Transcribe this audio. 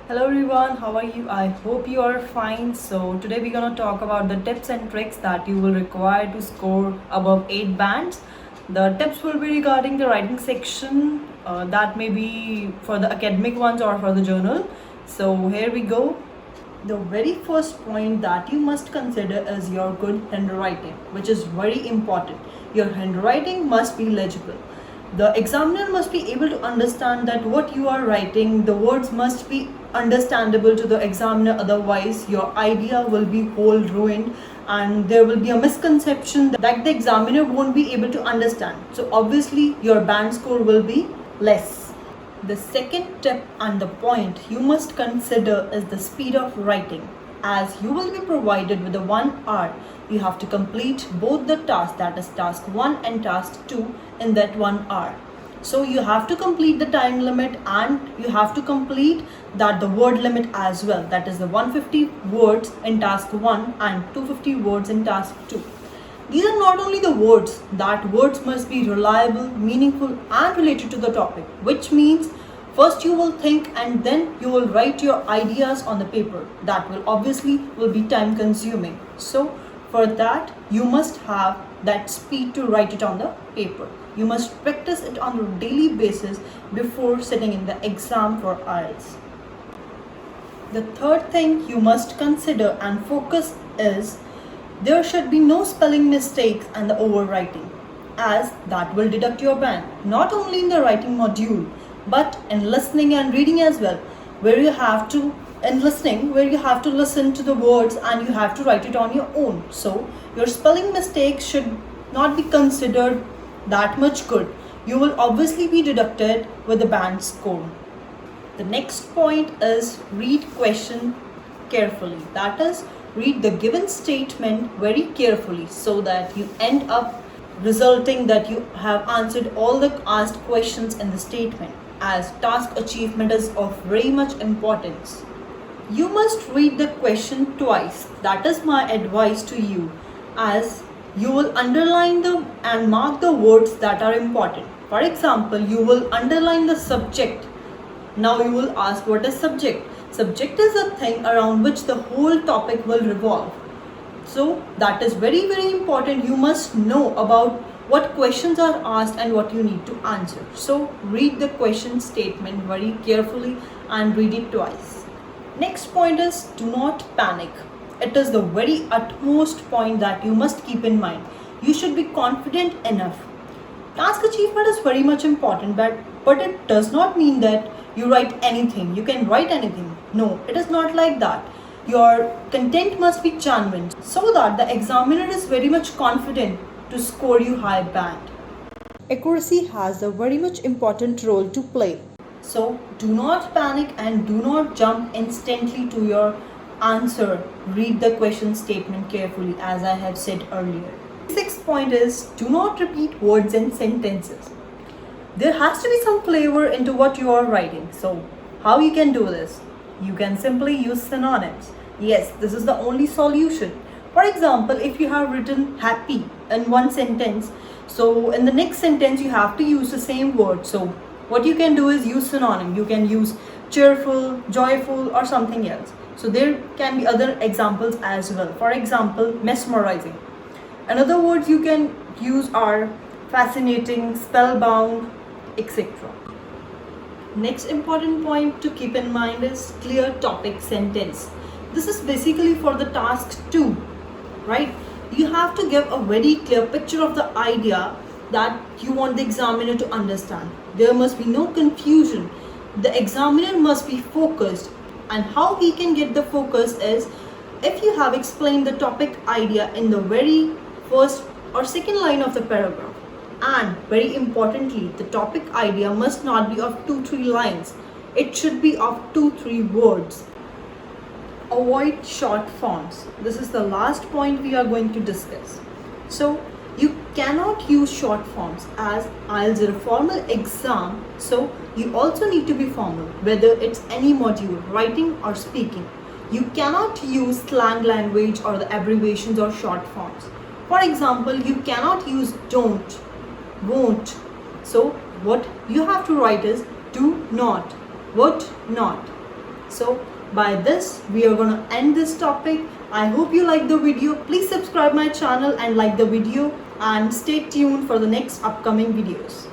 Hello everyone, how are you? I hope you are fine. So today we're gonna talk about the tips and tricks that you will require to score above 8 bands. The tips will be regarding the writing section, that may be for the academic ones or for the journal. So here we go. The very first point that you must consider is your good handwriting, which is very important. Your handwriting must be legible. The examiner must be able to understand that what you are writing, the words must be understandable to the examiner, otherwise your idea will be whole ruined and there will be a misconception that the examiner won't be able to understand. So obviously your band score will be less. The second tip and the point you must consider is the speed of writing. As you will be provided with the 1 hour, you have to complete both the tasks, that is task 1 and task 2, in that 1 hour. So you have to complete the time limit and you have to complete that the word limit as well, that is the 150 words in task 1 and 250 words in task 2. These are not only the words, that words must be reliable, meaningful and related to the topic, which means first you will think and then you will write your ideas on the paper. That will be time consuming. So for that you must have that speed to write it on the paper. You must practice it on a daily basis before sitting in the exam for Ielts. The third thing you must consider and focus is there should be no spelling mistakes and the overwriting, as that will deduct your band, not only in the writing module but in listening and reading as well, where you have to listen to the words and you have to write it on your own. So your spelling mistakes should not be considered that much good. You will obviously be deducted with the band score. The next point is read question carefully. That is, read the given statement very carefully so that you end up resulting that you have answered all the asked questions in the statement, as task achievement is of very much importance. You must read the question twice. That is my advice to you, as you will underline them and mark the words that are important. For example, you will underline the subject. Now you will ask, what is subject? Subject is a thing around which the whole topic will revolve. So that is very, very important. You must know about what questions are asked and what you need to answer. So read the question statement very carefully and read it twice. Next point is do not panic. It is the very utmost point that you must keep in mind. You should be confident enough. Task achievement is very much important, but it does not mean that you write anything. You can write anything. No, it is not like that. Your content must be genuine so that the examiner is very much confident to score you high band. Accuracy has a very much important role to play. So do not panic and do not jump instantly to your answer. Read the question statement carefully, as I have said earlier. Sixth point is do not repeat words and sentences. There has to be some flavor into what you are writing. So how you can do this? You can simply use synonyms. Yes, this is the only solution. For example, if you have written happy in one sentence, so in the next sentence you have to use the same word. So what you can do is use synonym. You can use cheerful, joyful or something else. So there can be other examples as well. For example, mesmerizing. Another words you can use are fascinating, spellbound, etc. Next important point to keep in mind is clear topic sentence. This is basically for the task 2, right? You have to give a very clear picture of the idea that you want the examiner to understand. There must be no confusion. The examiner must be focused, and how he can get the focus is if you have explained the topic idea in the very first or second line of the paragraph. And very importantly, the topic idea must not be of 2-3 lines. It should be of 2-3 words. Avoid short forms. This is the last point we are going to discuss. So you cannot use short forms, as IELTS is a formal exam, so you also need to be formal, whether it's any module, writing or speaking. You cannot use slang language or the abbreviations or short forms. For example, you cannot use don't, won't. So what you have to write is do not, would not. So by this we are gonna end this topic. I hope you like the video. Please subscribe my channel and like the video, and stay tuned for the next upcoming videos.